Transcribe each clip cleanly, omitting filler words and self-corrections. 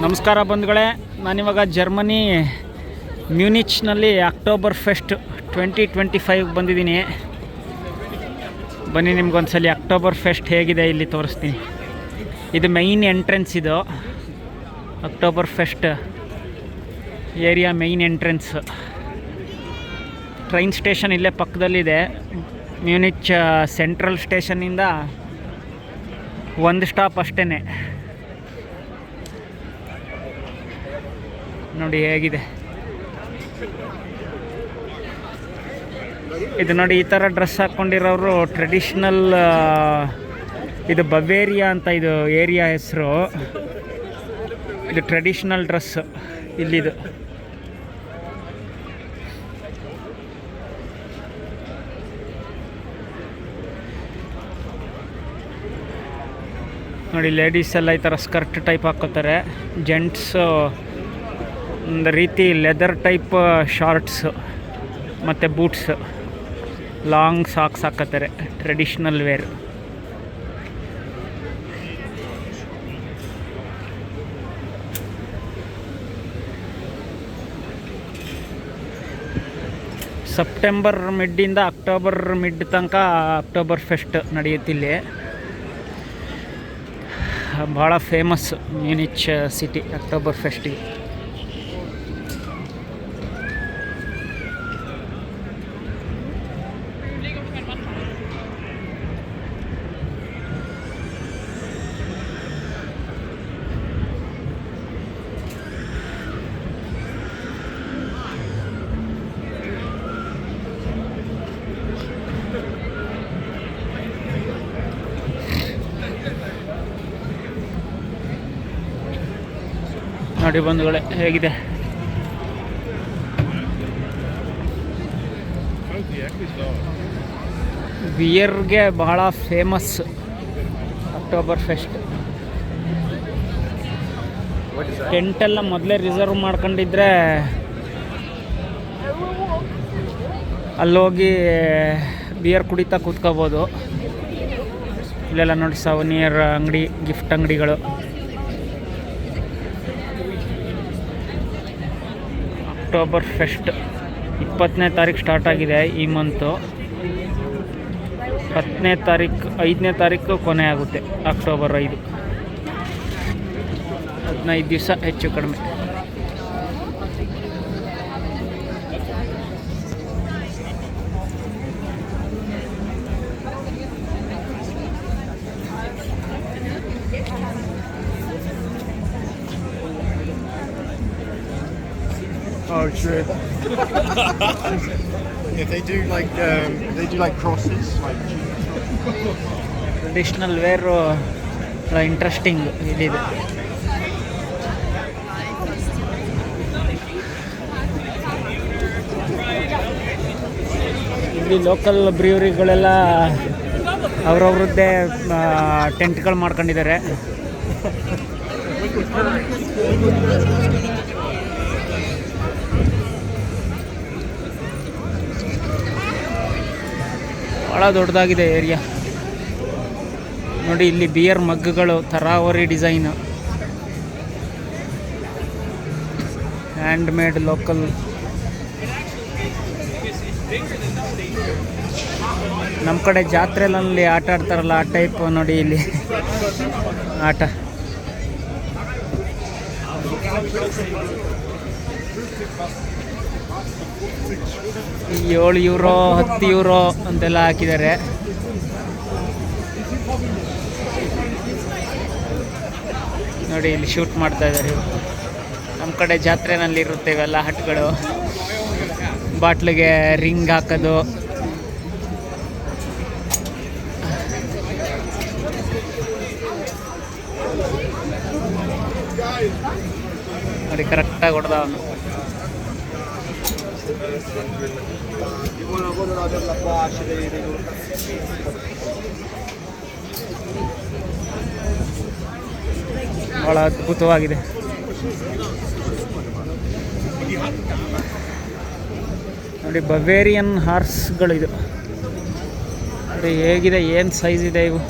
ನಮಸ್ಕಾರ ಬಂಧುಗಳೇ, ನಾನಿವಾಗ ಜರ್ಮನಿ ಮ್ಯೂನಿಚ್ನಲ್ಲಿ ಅಕ್ಟೋಬರ್ ಫೆಸ್ಟ್ 2025 ಬಂದಿದ್ದೀನಿ. ಬನ್ನಿ ನಿಮ್ಗೊಂದ್ಸಲಿ ಅಕ್ಟೋಬರ್ ಫೆಸ್ಟ್ ಹೇಗಿದೆ ಇಲ್ಲಿ ತೋರಿಸ್ತೀನಿ. ಇದು ಮೈನ್ ಎಂಟ್ರೆನ್ಸ್, ಇದು October fest area main entrance. Train station ಇಲ್ಲೇ ಪಕ್ಕದಲ್ಲಿದೆ. ಮ್ಯೂನಿಚ್ ಸೆಂಟ್ರಲ್ ಸ್ಟೇಷನ್ನಿಂದ ಒಂದು ಸ್ಟಾಪ್ ಅಷ್ಟೇ. ನೋಡಿ ಹೇಗಿದೆ ಇದು. ನೋಡಿ, ಈ ಥರ ಡ್ರೆಸ್ ಹಾಕ್ಕೊಂಡಿರೋರು ಟ್ರೆಡಿಷ್ನಲ್. ಇದು ಬವೇರಿಯಾ ಅಂತ ಇದು ಏರಿಯಾ ಹೆಸರು. ಇದು ಟ್ರೆಡಿಷ್ನಲ್ ಡ್ರೆಸ್ ಇಲ್ಲಿದು. ನೋಡಿ, ಲೇಡೀಸ್ ಎಲ್ಲ ಈ ಥರ ಸ್ಕರ್ಟ್ ಟೈಪ್ ಹಾಕ್ಕೋತಾರೆ. ಜೆಂಟ್ಸು ಒಂದು ರೀತಿ ಲೆದರ್ ಟೈಪ್ ಶಾರ್ಟ್ಸ್ ಮತ್ತು ಬೂಟ್ಸ್, ಲಾಂಗ್ ಸಾಕ್ಸ್ ಹಾಕತ್ತಾರೆ. Traditional wear. ಸೆಪ್ಟೆಂಬರ್ ಮಿಡ್ಡಿಂದ ಅಕ್ಟೋಬರ್ ಮಿಡ್ ತನಕ ಅಕ್ಟೋಬರ್ ಫೆಸ್ಟ್ ನಡೆಯುತ್ತಿಲ್ಲಿ. ಭಾಳ ಫೇಮಸ್ ಮ್ಯೂನಿಚ್ ಸಿಟಿ ಅಕ್ಟೋಬರ್ ಫೆಸ್ಟಿಗೆ. ನೋಡಿ ಬಂಧುಗಳೇ ಹೇಗಿದೆ. ಬಿಯರ್ಗೆ ಬಹಳ ಫೇಮಸ್ ಅಕ್ಟೋಬರ್ ಫೆಸ್ಟ್. ಟೆಂಟೆಲ್ಲ ಮೊದಲೇ ರಿಸರ್ವ್ ಮಾಡ್ಕೊಂಡಿದ್ರೆ ಅಲ್ಲೋಗಿ ಬಿಯರ್ ಕುಡಿತಾ ಕೂತ್ಕೋಬೋದು. ಇಲ್ಲೆಲ್ಲ ನೋಡಿ ಸವನಿಯರ್ ಅಂಗಡಿ, ಗಿಫ್ಟ್ ಅಂಗಡಿಗಳು. ಅಕ್ಟೋಬರ್ ಫೆಸ್ಟ್ 20ನೇ ತಾರೀಕು ಸ್ಟಾರ್ಟ್ ಆಗಿದೆ ಈ ಮಂತು. 10ನೇ ತಾರೀಕು 5ನೇ ತಾರೀಕು ಕೊನೆ ಆಗುತ್ತೆ. ಅಕ್ಟೋಬರ್ 5, 15 ದಿವಸ ಹೆಚ್ಚು ಕಡಿಮೆ. Oh shit! If they do like crosses, like traditional wear interesting ಇಲ್ಲಿದೆ. ಇಲ್ಲಿ ಲೋಕಲ್ ಬ್ರೀವರಿಗಳೆಲ್ಲ ಅವ್ರವ್ರದ್ದೇ ಟೆಂಟ್ಗಳು ಮಾಡ್ಕೊಂಡಿದ್ದಾರೆ. ಭಾಳ ದೊಡ್ಡದಾಗಿದೆ ಏರಿಯಾ. ನೋಡಿ, ಇಲ್ಲಿ ಬಿಯರ್ ಮಗ್ಗುಗಳು, ತರಾವರಿ ಡಿಸೈನು, ಹ್ಯಾಂಡ್ ಮೇಡ್ ಲೋಕಲ್. ನಮ್ಮ ಕಡೆ ಜಾತ್ರೆಯಲ್ಲಿ ಆಟ ಆಡ್ತಾರಲ್ಲ ಆ ಟೈಪ್ ನೋಡಿ ಇಲ್ಲಿ ಆಟ. €7, €10 ಅಂತೆಲ್ಲ ಹಾಕಿದ್ದಾರೆ. ನೋಡಿ, ಇಲ್ಲಿ ಶೂಟ್ ಮಾಡ್ತಾ ಇದ್ದಾರೆ. ನಮ್ಮ ಕಡೆ ಜಾತ್ರೆನಲ್ಲಿ ಇರುತ್ತೆ ಇವೆಲ್ಲ ಹಟ್ಗಳು. ಬಾಟ್ಲಿಗೆ ರಿಂಗ್ ಹಾಕೋದು, ನೋಡಿ ಕರೆಕ್ಟಾಗಿ ಹೊಡೆದ ಅವನು. ಭಾಳ ಅದ್ಭುತವಾಗಿದೆ. ನೋಡಿ, ಬವೇರಿಯನ್ ಹಾರ್ಸ್ಗಳು ಇದು. ನೋಡಿ ಹೇಗಿದೆ, ಏನು ಸೈಜ್ ಇದೆ ಇವು.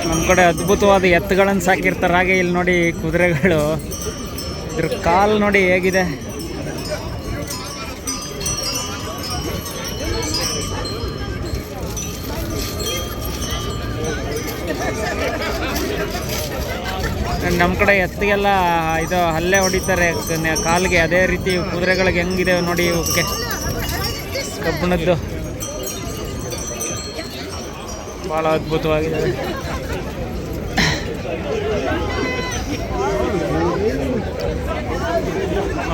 ನಮ್ಮ ಕಡೆ ಅದ್ಭುತವಾದ ಎತ್ತುಗಳನ್ನು ಸಾಕಿರ್ತಾರೆ. ಹಾಗೆ ಇಲ್ಲಿ ನೋಡಿ ಕುದುರೆಗಳು, ಇದ್ರ ಕಾಲು ನೋಡಿ ಹೇಗಿದೆ. ನಮ್ಮ ಕಡೆ ಎತ್ತಿಗೆಲ್ಲ ಇದು ಹಲ್ಲೆ ಹೊಡಿತಾರೆ ಕಾಲಿಗೆ, ಅದೇ ರೀತಿ ಕುದುರೆಗಳಿಗೆ ಹೆಂಗಿದೆ ನೋಡಿ ಇವಕ್ಕೆ ಕಬ್ಬಿಣದ್ದು. ಭಾಳ ಅದ್ಭುತವಾಗಿದೆ.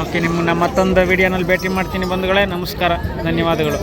ಓಕೆ, ನಮ್ಮ ಮತ್ತೊಂದು ವಿಡಿಯೋನಲ್ಲಿ ಭೇಟಿ ಮಾಡ್ತೀನಿ ಬಂಧುಗಳೇ. ನಮಸ್ಕಾರ, ಧನ್ಯವಾದಗಳು.